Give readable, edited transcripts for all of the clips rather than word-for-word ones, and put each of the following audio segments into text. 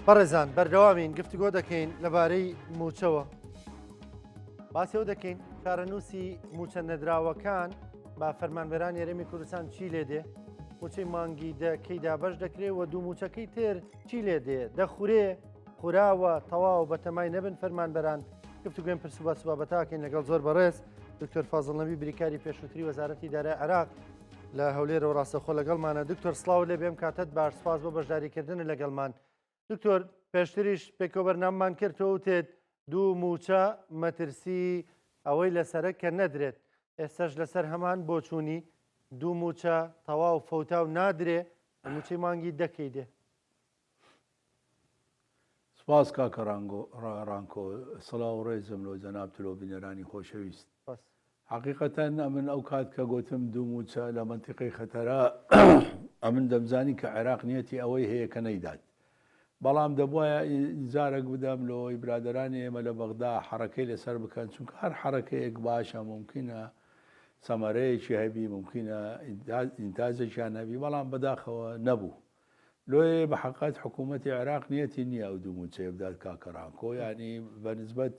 بەڕێزان بەردەوامین گفتوگۆ دەکەین لەبارەی موچەوە باسی ئەو دەکەین کارەنووسی موچە نەدراوەکان با فەرمانبەرانی هەرێمی کوردستان چی لێ دێ موچەی مانگی دەکەیدا بەش دەکرێت و دوو موچەکەی تر چی لێ دێ دەخورێ خوراوە تەواو بەتەمای نەبن فەرمانبەران گفتوگوێن پرسوبە سوبابەتاکەین لەگەڵ زۆر بەڕێز دکتۆر فازڵ نەبی بریکاری پێشووتری وەزارەتی دارای عێراق لە هەولێرەوە ڕاستەخۆ لەگەڵمانە دکتۆر سڵاو لێ بێم کاتت باش سپاس بۆ بەشداریکردن لەگەڵمان دکتۆر پێشتریش پێکۆبەرنامەمان کردەوە وتێت دوو موچە مەترسی ئەوەی لەسەرە کە نەدرێت ئێستاش لەسەر هەمان بۆچوونی دوو موچە تەواو فەوتاو نادرێ موچەی مانگی دەکەی دێ سپاس کاکە ڕانکۆ سڵاو و ڕێزم لۆ جەناب تلۆڤینەرانی خۆشەویست حقیقەتەن ئەمن ئەو کات کە گوتم دوو موچە لە منتیقەی خەتەرە ئەمن دەمزانی کە عێراق نیەتی ئەوەی هەیە کە نەیدات بەڵام دەبواە ئینجارێک بدەم لەوەی برادرانی ئێمە لە بەغدا حرەکەی لەسەر بکەن چونکە هەر حرەکەیەک باشە ممکنە سەمەرەیەکی هەبی ممکنە ئینتاجێکیان هەبی بەڵام بەداخەوە نەبوو لۆیە بە حقیقەت حکوومەتی عێراق نیەتی نییە ئەو دوو موچەیە بدات کاکە ڕانکۆ ینی بەنسبەت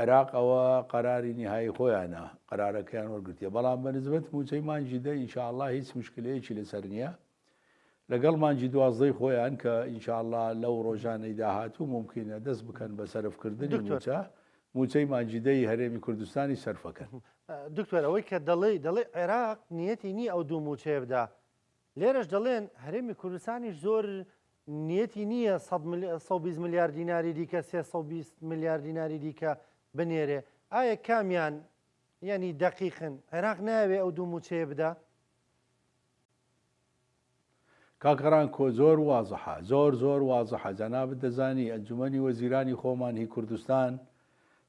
عێراق ئەوە قەراری نهایی خۆیانە قەرارەکەیان وەرگرتیە بەڵام بەنسبەت موچەی مانجی دە ئینشاءالله هیچ مشکلەیەکی لەسەر نییە لەگەڵ مانجی دوازدەی خۆیان کە ئینشاءالله لەو ڕۆژانەی داهاتوو ممکنە دەست بکەن بە سەرفکردنی موچەی مانجیدەی هەرێمی کوردستانی سەرفەکەن دکتۆر ئەوەی کە دەڵێ عێراق نیەتی نی ئەو دوو موچەیە بدا لێرەش دەڵێن هەرێمی کوردستانیش زۆر نیەتی نییە 120 میلیارد دیناری دیکە 320 میلیارد دیناری دیکە بنێرێ ئایا کامیان ینی دەقیقن عێراق ناوێ ئەو دوو موچەیە بدا کاکەڕان کۆ زۆر وازەحە زۆر وازەحە جەنابەت دەزانی ئەنجومەنی وەزیرانی خۆمان هی کوردستان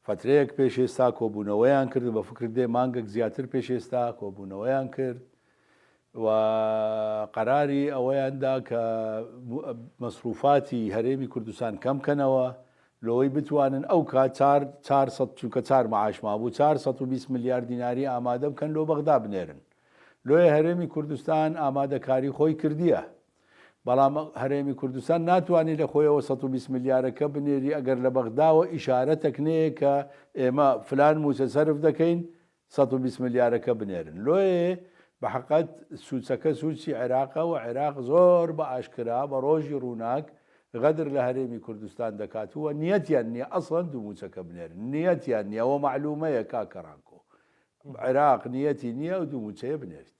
فترەیەک پێشێستا کۆبوونەوەیان کرد بە فکردێ مانگێک زیاتر پێشێستا کۆبوونەوەیان کرد و قەراری ئەوەیاندا کە مەسروفاتی هەرێمی کوردستان کەمکەنەوە لەوەی بتوانن ئەو کات 400 چونکە 4 معاشما بوو 420 میلیارد دیناری ئامادە بکەن لۆ بەغدا بنێرن لۆیە هەرێمی کوردستان ئامادەکاری خۆی کردیە بەڵام هەرێمی کوردستان ناتوانێت لە خۆیەوە 120 میلیارەکە بنێری ئەگەر لە بەغداوە ئیشارەتەکنەیە کە ئێمە فلان موچە سەرف دەکەین 120 میلیارەکە بنێرن لۆیە بە حقیقەت سوچەکە سوچی عێراقە و عێراق زۆر بە ئاشکرا بە ڕۆژی ڕووناک غەدر لە هەرێمی کوردستان دەکاتووە نیەتیان نییە ئەسڵەن دوو موچەکە بنێرن نیەتیان نییە ئەوە معلومەیە کاکە ڕانکۆ عێراق نیەتی نییە و دوو موچەیە بنێرێت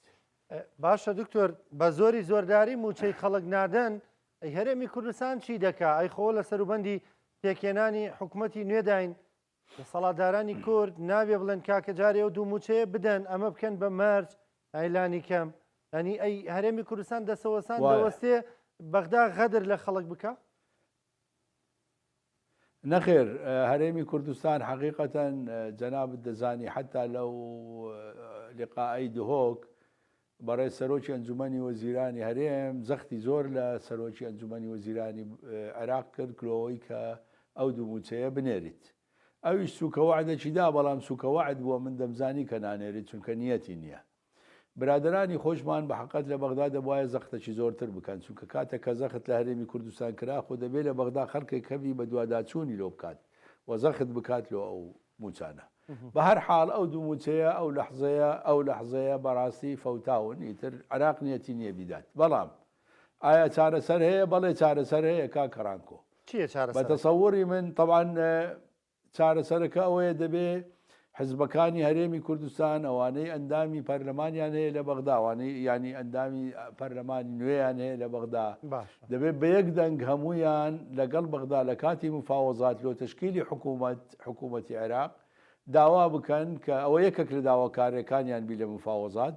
باشە دکتۆر بە زۆری زۆرداری موچەی خەڵک نادەن ئەی هەرێمی کوردستان چی دەکا ئەی خۆ لە سەروبەندی پێکێنانی حکوومەتی نوێداین لە سەڵاتدارانی کورد نابێ بڵێن کاکە جارێ و دوو موچەیە بدەن ئەمە بکەن بە مەرج ئەیلانی کەم ئەنی ئەی هەرێمی کوردستان دەسەوەسان دەوەستێ بەغدا غەدر لە خەڵک بکە نەخێر هەرێمی کوردستان حقیقەتەن جەنابەت دەزانی حتا لەو لقائی دهۆک بەڕێ سەرۆکی ئەنجومەنی وەزیرانی هەرێم زەختی زۆر لە سەرۆکی ئەنجومەنی وەزیرانی عێراق کرد کلۆەوەی کە ئەو دوو موچەیە بنێریت ئەویش سوکەوەعدێکی دا بەڵام سوکەوەعد بووە من دەمزانی کە نانێریت چونکە نیەتی نییە برادرانی خۆشمان بە حقیقەت لە بەغدا دەبوایە زەختێکی زۆرتر بکەن چونکە کاتێک کە زەخت لە هەرێمی کوردستان کرا خۆ دەبێت لە بەغدا خەڵکێک کەوی بە دوواداچوونی لۆ بکات و زەخت بکات لۆ ئەو موچانە بە هەر حاڵ ئەو دوو موچەیە ئەو لەحزەیە بەڕاستی فەوتاون ئیتر عێراق نیەتی نییە بیدات بەڵام ئایا چارەسەر هەیە بەڵێ چارەسەر هەیە کاکە ڕانکۆ بە تەسەووری من طبعاً چارەسەرەکە ئەوەیە دەبێت حزبەکانی هەرێمی کوردستان ئەوانەی ئەندامی پەرلەمانیان هەیە لە بەغدا ئەوانەی ینی ئەندامی پەرلەمانی نوێیان هەیە لە بەغدا دەبێت بە یەک دەنگ هەمویان لەگەڵ بەغدا لە کاتی مفاوەزات لۆ تشکیلی حکوومەتی عێراق داوا بکەن کە ئەوە یەکێک لە داواکاریەکانیان بی لە مفاوەزات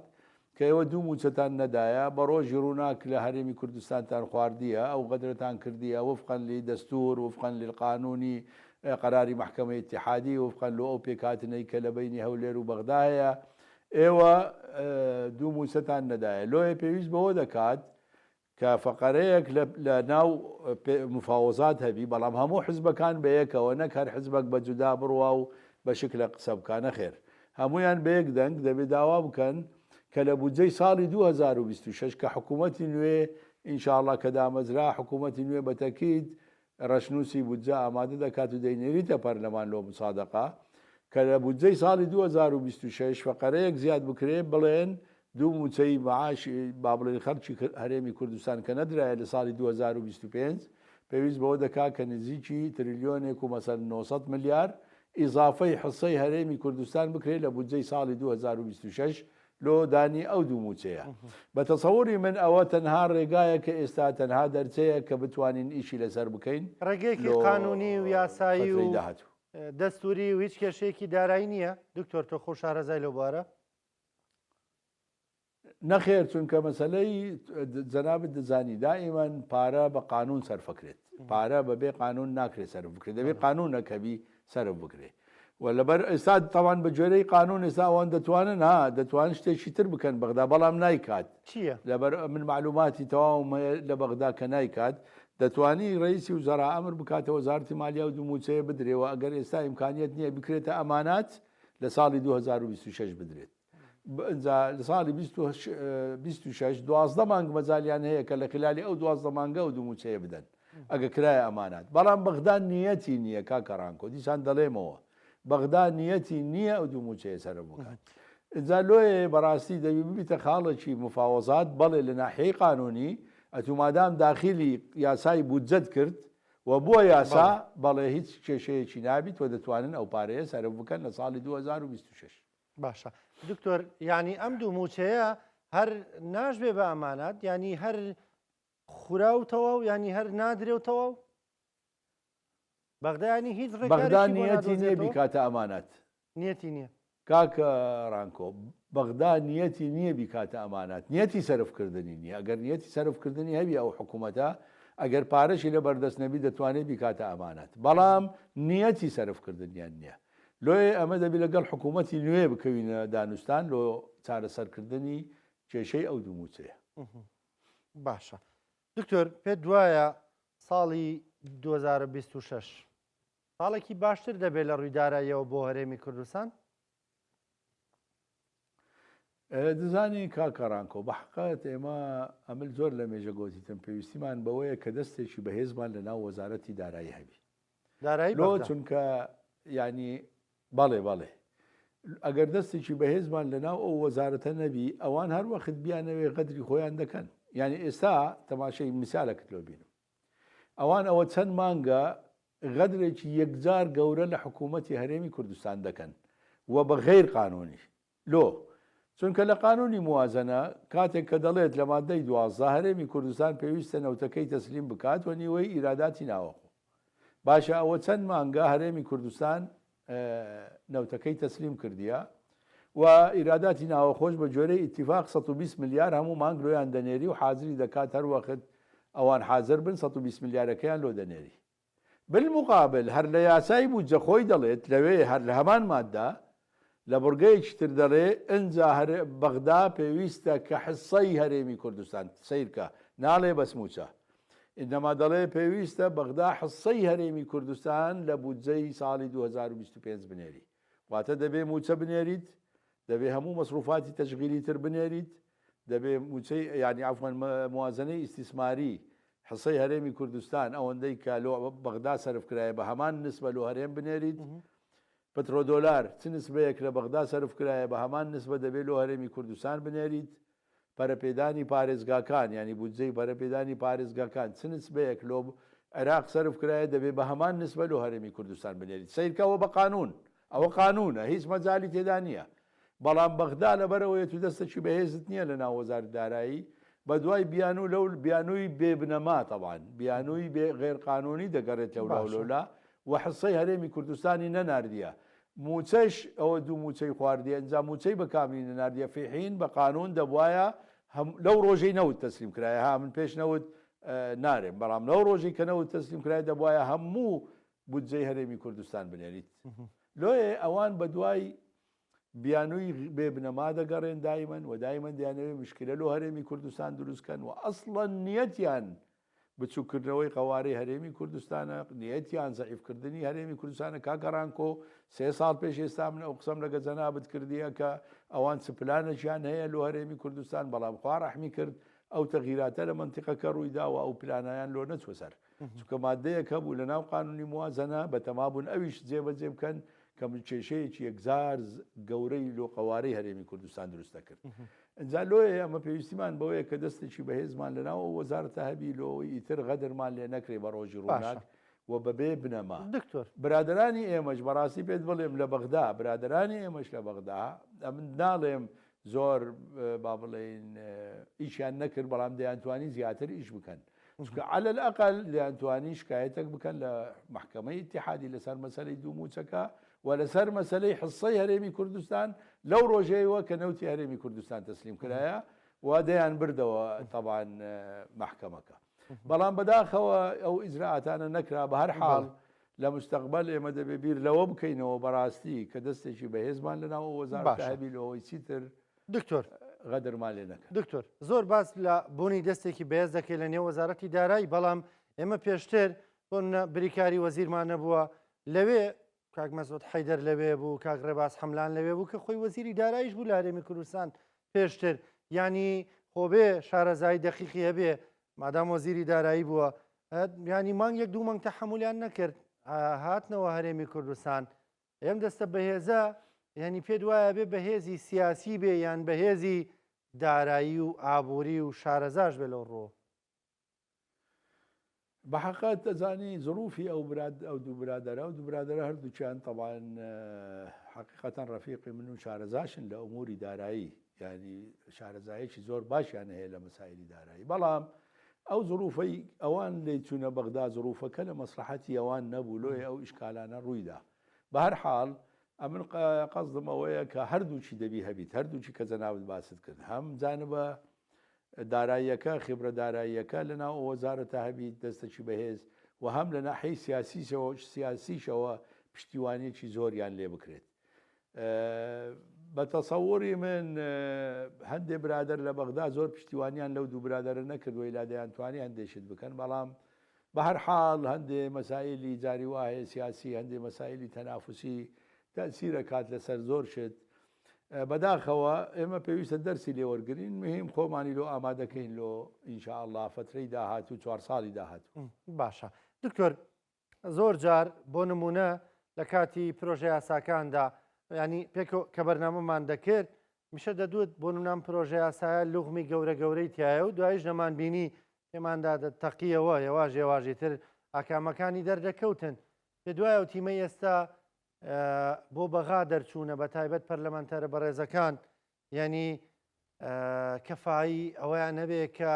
کە ئێوە دوو موچەتان نەدایە بە ڕۆژی ڕووناک لە هەرێمی کوردستانتان خواردیە ئەو غەدرتان کردیە وفقاً لی دەستور وفقاً للقانونی قەراری محکەمەی اتحادی وفقاً لۆ ئەو پێکهاتنەی کە لە بینی هەولێر و بەغدایە ئێوە دوو موچەتان نەدایە لۆیە پێویست بەوە دەکات کە فەقەرەیەک لە ناو مفاوەزات هەبی بەڵام هەموو حزبەکان بە یەکەوە نەک هەر حزبەک بە جودا بڕوا و بە شکلە قسە بکانە خێر هەمویان بە یەک دەنگ دەبێت داوا بکەن کە لە بودجەی ساڵی 2026 کە حکوومەتی نوێ ئینشاءالله کە دامەزرا حکوومەتی نوێ بەتەکید ڕەشنووسی بودجە ئامادە دەکات و دەینێریتە پەرلەمان لۆ مسادقە کە لە بودجەی ساڵی 2026 فەقەرەیەک زیاد بکرێ بڵێن دوو موچەی معاش با بڵێن خەرچی هەرێمی کوردستان کە نەدرایە لە ساڵی 2025 پێویست بەوە دەکات کە نزیکی تریلیۆنێک و مەسەر 900 ملیار ئیزافەی حسەی هەرێمی کوردستان بکرێت لە بودجەی ساڵی 2026 لۆ دانی ئەو دوو موچەیە بە تەسەووری من ئەوە تەنها ڕێگایە کە ئێستا تەنها دەرچەیە کە بتوانین ئیشی لەسەر بکەین ڕێگەیەکی قانونی و یاسایی و دەستوری و هیچ کێشەیەکی دارایی نییە دکتۆر تۆ خۆ شارەزای لەو بوارە نەخێر چونکە مەسلەی جەنابەت دەزانی دائیمەن پارە بە قانون سەرفەکرێت پارە بەبێ قانون ناکرێت سەرف بکرێت دەبێت قانون نەکەبی سەرف بکرێت و لەبەر ئێستا تاوان بە جۆرەی قانون ئێستا ئەوان دەتوانن دەتوان شتێکی تر بکەن بەغدا بەڵام نایکات چییە لەبەر من معلوماتی تەواو لە بەغدا کە نایکات دەتوانی ڕئیسی وزەرا ئەمر بکاتەوە وەزارەتی مالیە و دوو موچەیە بدرێەوە ئەگەر ئێستا ئیمکانیەت نییە بکرێتە ئەمانات لە ساڵی 2026 بدرێت لە ساڵی 26 دوازدە مانگ مەزالیان هەیە کە لە خلالی ئەو دوازدە مانگە و دوو موچەیە بدەن ئەگە کرایە ئەمانات بەڵام بەغدا نیەتی نییە کاکەڕانکۆ دیسان دەڵێمەوە بەغدا نیەتی نییە ئەو دوو موچەیە سەر بکات ئجا لۆیە بەڕاستی دەبی ببیتە خاڵێکی مفاوەزات بەڵێ لە ناحەیەی قانونی ئەتومادام داخلی یاسای بودجەت کرد و بۆ یاسا بەڵێ هیچ کێشەیەکی نابیت و دەتوانن ئەو پارەیە سەرف بکەن لە ساڵی 2026 باشە دکتۆر ینی ئەم دوو موچەیە هەر ناشبێ بە ئەمانات ینی هەر خوراوتەوە و ینی هەر نادرێتەوە بەغدایانی هیچ بەغدا نیەتی نییە بیکاتە ئەمانات نیەتی نییە کاکە ڕانکۆ بەغدا نیەتی نییە بیکاتە ئەمانات نیەتی سەرفکردنی نییە ئەگەر نیەتی سەرفکردنی هەبی ئەو حکوومەتە ئەگەر پارەشی لە بەردەست نەبی دەتوانێت بیکاتە ئەمانات بەڵام نیەتی سەرفکردنیان نییە لۆی ئەمە دەبی لەگەڵ حکوومەتی نوێ بکەوینە دانوستان لۆ چارەسەرکردنی کێشەی ئەو دوو موچەیە باشە دکتۆر پێت دوایە ساڵی 2026 ساڵێکی باشتر دەبێت لە ڕوویداراییەوە بۆ هەرێمی کوردستان دەزانی کاکەڕانکۆ بە حقات ئێمە ئەمل زۆر لە مێژە گۆتیتم پێویستیمان بەوەیە کە دەستێکی بەهێزمان لە ناو وەزارەتی دارایی هەبی دارایی لۆ چونکە ینی بەڵێ ئەگەر دەستێکی بەهێزمان لە ناو ئەو وەزارەتە نەبی ئەوان هەر وەخت بیانەوێ قەدری خۆیان دەکەن ینی ئێستا تەماشای میسالەکەت لۆ بینم ئەوان ئەوە چەند مانگە غەدرێکی یەکجار گەورە لە حکوومەتی هەرێمی کوردستان دەکەن و بە غیر قانونی لۆ چونکە لە قانونی موازنە کاتێک کە دەڵێت لە مادەی 12 هەرێمی کوردستان پێویستە نەوتەکەی تەسلیم بکات و نیوەی ئیراداتی ناوەخۆ باشە ئەوە چەند مانگە هەرێمی کوردستان نەوتەکەی تەسلیم کردیە و ئیراداتی ناوەخۆش بە جۆرەی ئیتیفاق 120 ملیار هەموو مانگ لۆیان دەنێری و حاضری دەکات هەر وەخت ئەوان حاضر بن 120 ملیارەکەیان لۆ دەنێری بالمقابل هەر لە یاسای بودجە خۆی دەڵێت لەوێ هەر لە هەمان مادە لە بڕگەیەکی تر دەڵێ ئەنجا بەغدا پێویستە کە حسەی هەرێمی کوردستان سیرکە ناڵێ بەسموچە ئینەما دەڵێ پێویستە بەغدا حسەی هەرێمی کوردستان لە بودجەی ساڵی 2025 بنێری واتە دەبێ موچە بنێریت دەبێ هەموو مەسروفاتی تەشغیلی تر بنێریت دەبێ موچەی ینی عفوان موازنەی ئیستیسماری حسەی هەرێمی کوردستان ئەوەندەی کە لۆ بەغدا سەرفکرایە بە هەمان نسبە لۆ هەرێم بنێریت پترۆدۆلار چ نسبەیەک لە بەغدا سەرفکرایە بە هەمان نسبە دەبێت لۆ هەرێمی کوردستان بنێریت پەرەپێدانی پارێزگاکان ینی بودجەی پەرەپێدانی پارێزگاکان چ نسبەیەک لۆ عێراق سەرفکرایە دەبێت بە هەمان نسبە لۆ هەرێمی کوردستان بنێریت سیرکەوە بە قانون ئەوە قانونە هیچ مەجای تێدا نییە بەڵام بەغدا لەبەرەوەی تو دەستێکی بەهێزت نییە لە ناو وەزارەتی دارایی بە دوای بیان و لەو بیانووی بێبنەما تەوان بیانووی غێرقانونی دەگەڕێت لەولا و حسەی هەرێمی کوردستانی نەناردیە موچەش ئەوە دوو موچەی خواردیە ئەنجام موچەی بەکاملی نەناردیە فیحین بە قانون دەبواە لەو ڕۆژەی نەوت تەسلیم کرایە ها من پێش نەوت نارێم بەڵام لەو ڕۆژی کە نەوت تەسلیم کرای دەبواە هەموو بودجەی هەرێمی کوردستان بنێریت لۆیە ئەوان بە دوای بیانووی بێبنەما دەگەڕێن دایمەن و دایمەن دیانەوێ مشکلە لۆ هەرێمی کوردستان دروستکەن و ئەسڵەن نیەتیان بچووکردنەوەی قەوارەی هەرێمی کوردستانە نیەتیان زەعیفکردنی هەرێمی کوردستانە کاگەڕانکۆ 3 ساڵ پێش ئێستا من ئەو قسەم لەگە جەنابەت کردیە کە ئەوان پلانێکیان هەیە لۆ هەرێمی کوردستان بەڵام خوا ڕەحمی کرد ئەو تەغیراتە لە منتیقەکە ڕوویداوە ئەو پلانایان لۆ نەچوە سەر چونکە مادەیەک هەبوو لە ناو قانونی موازنە بە تەمابوون ئەویش جێبەجێ بکەن کە کێشەیەکی یەکزار گەورەی لۆقەوارەی هەرێمی کوردستان دروستە کرد. ئەجا لۆیە ئەمە پێویستیمان بەوەیە کە دەستێکی بەهێزمان لەناو وەزارەتە هەبی لۆی ئیتر غەدرمان لێ نەکرێ بە ڕۆژی ڕووناک و بەبێ بنەما. دکتۆر برادرانی ئێمەش بەڕاستی پێت بڵێم لە بەغدا برادرانی ئێمەش لە بەغدا ئەمن ناڵێم زۆر با بڵێن ئیشیان نەکرد بەڵام دەیانتوانی زیاتر ئیش بکەن. چونکە على الأقل دەیانتوانی شکایەتێک بکەن لە محکەمەی ئیتیحادی لەسەر مەسەلەی دووموچەکە و لەسەر مەسەلەی حسەی هەرێمی کوردستان لەو ڕۆژەیەوە کە نەوتی هەرێمی کوردستان تەسلیم کرایە و دەیان بردەوە طبعاً محکەمەکە. بەڵام بەداخەوە ئەو ئیجراعاتانە نەکرا بە هەر حاڵ لە مستەقبل ئێمە دەبێ بیر لەوە بکەینەوە بەڕاستی کە دەستێکی بەهێزمان لەناو وەزارەتە هەبی لەوەی چیتر دکتۆر غەدرمان لێ نەکرد. دکتۆر زۆر باس لە بوونی دەستێکی بەهێز دەکەی لە نێو وەزارەتی دارایی بەڵام ئێمە پێشتر بۆ بریکاری وەزیرمان نەبووە لەوێ کاک مەسعود حەیدەر لەوێ بوو کاک ڕێباز حەملان لەوێ بوو کە خۆی وەزیری داراییش بوو لە هەرێمی کوردستان پێشتر ینی خۆبێ شارەزایی دەقیقی هەبێ مادام وەزیری دارایی بووە ینی مانگ یەک دوو مانگ تەحمولیان نەکرد هاتنەوە هەرێمی کوردستان ئێم دەستە بەهێزە ینی پێ وایە بێ بەهێزی سیاسی بێ یان بەهێزی دارایی و ئابووری و شارەزاش بێ لەو ڕۆ. بە حقیقت دەزانی ظروفی ئەو دوو برادەرە و دوو برادەرە هەردووچیان طبعاً حقیقەتەن ڕەفیقی من و شارەزاشن لە ئەموری دارایی ینی شارەزایەکی زۆر باشیان هەیە لە مەسایلی دارایی بەڵام ئەو ظروفەی ئەوان لێ چوونە بەغدا ظروفەکە لە مەسلحەتی ئەوان نەبوو لۆی ئەو ئیشکالانە ڕوویدا. بە هەر حاڵ ئەمن قەزدم ئەوەیە کە هەردووچی دەبی هەبیت هەردووچی کە جەنابەت باست کرد هەم جانبە داراییەکە خبرە داراییەکە لەناو وەزارەتە هەبیت دەستێکی بەهێز و هەم لە ناحەی سیاسیشەوە پشتیوانیەکی زۆریان لێ بکرێت. بە تەسەووری من هەندێک برادر لە بەغدا زۆر پشتیوانیان لەو دوو برادرە نەکردووە لا دەیانتوانی هەندێشت بکەن بەڵام بە هەر حاڵ هەندێک مەسایلی جاری وایە سیاسی هەندێک مەسایلی تەنافوسی تەسیرە کات لەسەر زۆر شت بەداخەوە ئێمە پێویستە دەرسی لێوەرگین مهم خۆمانی لۆ ئامادەکەین لۆ ئینشاءالله فترەی داهاتوو 4 ساڵی داهاتوو. باشە دکتۆر زۆر جار بۆ نمونە لە کاتی پرۆژە یاساکاندا ینی پێکۆ کە بەرنامەمان دەکرد میشە دەدوت بۆ نمونام پرۆژە یاسایە لوغمی گەورە گەورەی تایە و دوایش نەمان بینی پێماندا تەقیەوە ێواژێواژی تر ئاکامەکانی دەردەکەوتن پێ دوایە و تیمەی ئێستا بۆ بەغا دەرچوونە بە تایبەت پەرلەمانتەرە بەڕێزەکان ینی کەفایی ئەوەیان هەبێ کە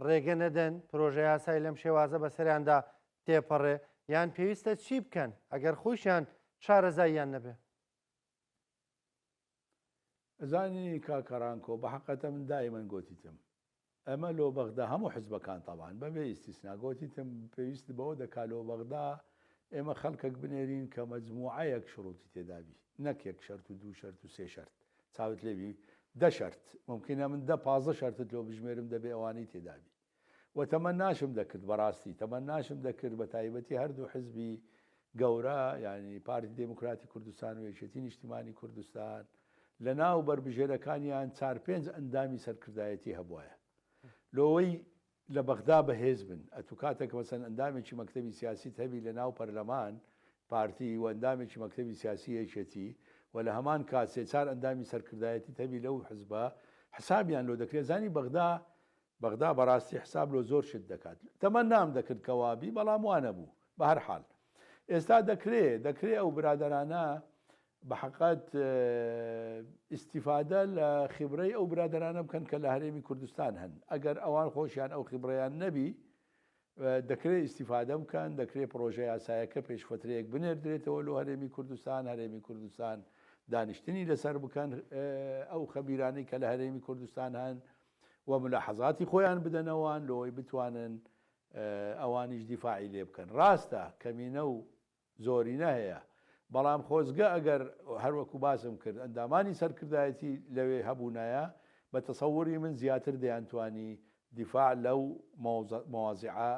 ڕێگە نەدەن پرۆژە یاسای لەم شێوازە بەسەریاندا تێپەڕێ یان پێویستە چی بکەن ئەگەر خۆشیان شارەزاییان نەبێ. زانی کاکەڕانکۆ بە حقەتە من دایمەن گۆتیتم ئەمە لۆ بەغدا هەموو حزبەکان تەوان بەبێ ئیستیسنا گۆتیتم پێویست بەوە دەکا لۆ بەغدا ئێمە خەڵکەک بنێرین کە مەجموعەیەک شروعی تێدابی نەک یەک شەرت و دوو شەرت و سێ شەرت چاوت لێبی دە شەرت ممکنە من 15 شەرتت لۆ بژمێرم دەبێ ئەوانەی تێدابی و تەمە ناشم دەکرد بەڕاستی تەمە ناشم دەکرد بە تایبەتی هەردوو حزبی گەورە ینی پارتی دموکراتی کوردستان و یەکێتی نیشتیمانی کوردستان لە ناو بربژێرەکانیان 4-5 ئەندامی سەرکردایەتی هەبوایە لۆوەی لە بەغدا بەهێز بن ئەتو کاتێک مەسەن ئەندامێکی مەکتەبی سیاسی هەبی لە ناو پەرلەمان پارتی و ئەندامێکی مەکتەبی سیاسی یەکێتی و لە هەمان کات 4 ئەندامی سەرکردایەتی هەبی لەو حزبە حسابیان لۆ دەکرێت زانی بەغدا بەڕاستی حساب لۆ زۆر شت دەکات تەمە نام دەکرد کەوابی بەڵام وانە بوو بە هەر حاڵ ئێستا دەکرێت ئەو برادرانە بە حقیقت ئیسیفادە لە خبرەی ئەو برادرانە بکەن کە لە هەرێمی کوردستان هەن ئەگەر ئەوان خۆشیان ئەو خبرەیان نەبی دەکرێت ئیسیفادە بکەن دەکرێت پرۆژە یاسایەکە پێشفترەیەک بنێردرێتەوە لە هەرێمی کوردستان دانیشتنی لەسەر بکەن ئەو خەبیرانەی کە لە هەرێمی کوردستان هەن و ملاحەزاتی خۆیان بدەنەوەن لەوەی بتوانن ئەوانیش دیفاعی لێ بکەن ڕاستە کەمینە و زۆرینە هەیە بەڵام خۆزگە ئەگەر هەروەکو باسم کرد ئەندامانی سەرکردایەتی لەوێ هەبوونایە بە تەسەووری من زیاتر دەیانتوانی دیفاع لەو مواضعە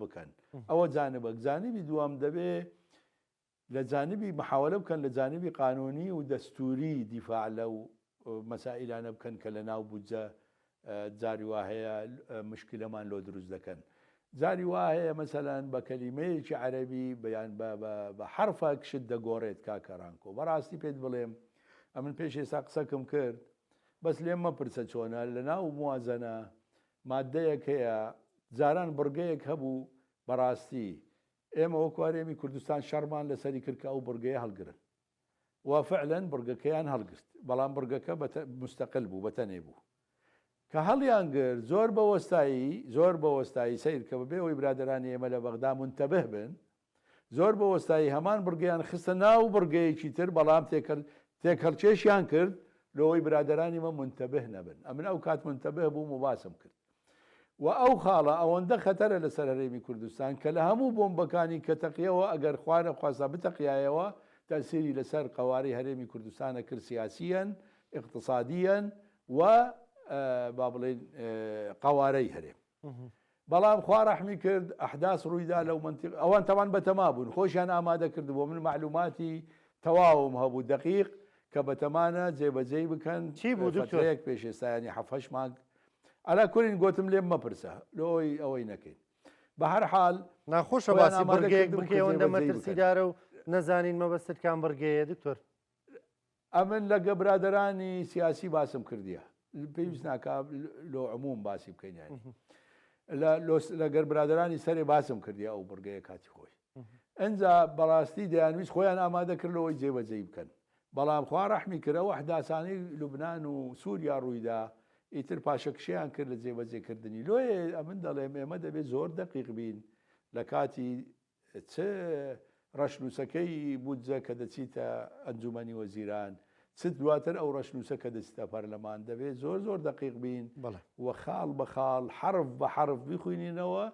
بکەن ئەوە جانبی دوام دەبێ لە جانبی محاولە بکەن لە جانبی قانونی و دەستوری دیفاع لەو مەسائلانە بکەن کە لە ناو بودجە جاری وا هەیە مشکلەمان لۆ دروست دەکەن زاری وایە مەسەلەن بە کەلیمەیەکی عەرەبی بەیان بە حرفێک شت دەگۆڕێت کاکەڕانکۆ بەڕاستی پێت بڵێم ئەمن پێش ئێستا قسەکەم کرد بەس لێم مەپرسە چۆنە لە ناو موازەنە مادەیەک هەیە جاران بڕگەیەک هەبوو بەڕاستی ئێمە وەکو هەرێمی کوردستان شەڕمان لەسەری کردکە ئەو بڕگەیە هەڵگرن وفعلا بڕگەکەیان هەڵگرت بەڵام بڕگەکە مستەقل بوو بەتەنێ بوو کە هەڵیان گرت زۆر بە وەستایی سیر کە بەبێەوەی برادرانی ئێمە لە بەغدا منتەبه بن زۆر بە وەستایی هەمان بڕگەیان خستە ناو بڕگەیەکی تر بەڵام تێکەڵکێشیان کرد لەوەی برادرانی مە منتەبه نەبن ئەمن ئەو کات منتەبه بووم و باسم کرد و ئەو خاڵە ئەوەندە خەتەرە لەسەر هەرێمی کوردستان کە لە هەموو بۆمبەکانی کە تەقیەوە ئەگەر خوارە خواستا بتەقیایەوە تەسیری لەسەر قەواری هەرێمی کوردستانە کرد سیاسیەن اقتصادیەن و با بڵێن قەوارەی هەرێم بەڵام خوا ڕەحمی کرد ئەحداس ڕوویدا لەو منتیق ئەوان تەوان بەتەما بوون خۆشیان ئامادە کردبوو من معلوماتی تەواوم هەبوو دقیق کە بەتەمانە جێبەجێی بکەن چی بوو فترەیەک پێش ئێستایانی حەفەش مانگ ئەلا کورین گوتم لێم مەپرسە لۆی ئەوەی نەکەین بە هەر حاڵ ناخۆشە باسی بڕگەیەک بکەوەندە مەترسیدارە و نەزانین مەبەستتکان بڕگەیە دکتۆر ئەمن لەگە برادرانی سیاسی باسم کردیە پێویست ناکە لۆ عموم باسی بکەینیان لەگەر برادرانی سەرێ باسم کردی ئەو بڕگەیە کاتی خۆی ئەنجا بەڕاستی دەیانویست خۆیان ئامادە کردەوەی جێبەجێی بکەن بەڵام خوا ڕەحمی کردەوە ئەحداسانی لوبنان و سووریا ڕوویدا ئیتر پاشەکشیان کرد لە جێبەجێکردنی لۆیە ئەمن دەڵێم ئێمە دەبێت زۆر دقیق بین لە کاتی چ ڕەشنووسەکەی بودجە کە دەچیتە ئەنجومەنی وەزیران چ دواتر ئەو ڕەشنووسە کە دەچیتە پەرلەمان دەبێت زۆر دقیق بین وە خاڵ بە خاڵ حرف بە حرف بیخوێنینەوە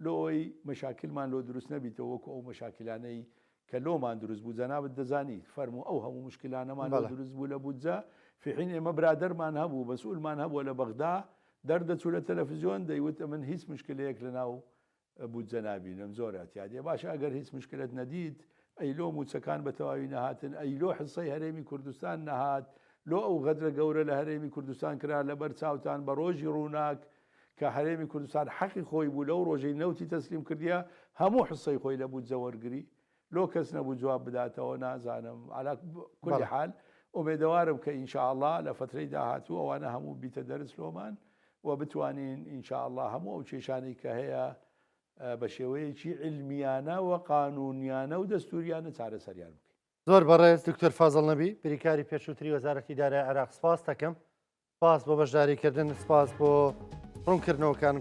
لۆی مەشاکلمان لۆ دروست نەبیتەوە وەکو ئەو مەشاکلانەی کە لۆمان دروست بوو جەنابەت دەزانی فەرموو ئەو هەموو مشکلانەمان دروست بوو لە بودجە فحین ئێمە برادەرمان هەبوو بەسئولمان هەبووە لە بەغدا دەردەچوو لە تەلەڤیزیۆن دەیوت من هیچ مشکلەیەک لەناو بودجە نابینم زۆر ئەتیادێ باشە ئەگەر هیچ مشکلت نەدیت ئەی لۆ موچەکان بە تەواوی نەهاتن ئەی لۆ حسەی هەرێمی کوردستان نەهات لۆ ئەو غەدرە گەورە لە هەرێمی کوردستان کرا لەبەر چاوتان بە ڕۆژی ڕووناک کە هەرێمی کوردستان حەقی خۆی بوو لەو ڕۆژەی نەوتی تەسلیم کردیە هەموو حسەی خۆی لە بودجە وەرگری لۆ کەس نەبوو جواب بداتەوە نازانم على كل حال ئومێدەوارم کە ئینشاءالله لە فترەی داهاتوو ئەوانە هەموو بیتە دەرس لۆمان و بتوانین ئینشاءالله هەموو ئەو کێشانەی کە هەیە بە شێوەیەکی علمیانە و قانونیانە و دەستوریانە چارەسەریان بکەین. زۆر بەڕێز دکتۆر فازڵ نەبی بریکاری پێشووتری وەزارەتی دارایی عێراق سپاس دەکەم سپاس بۆ بەشداریکردن سپاس بۆ ڕوونکردنەوەکانم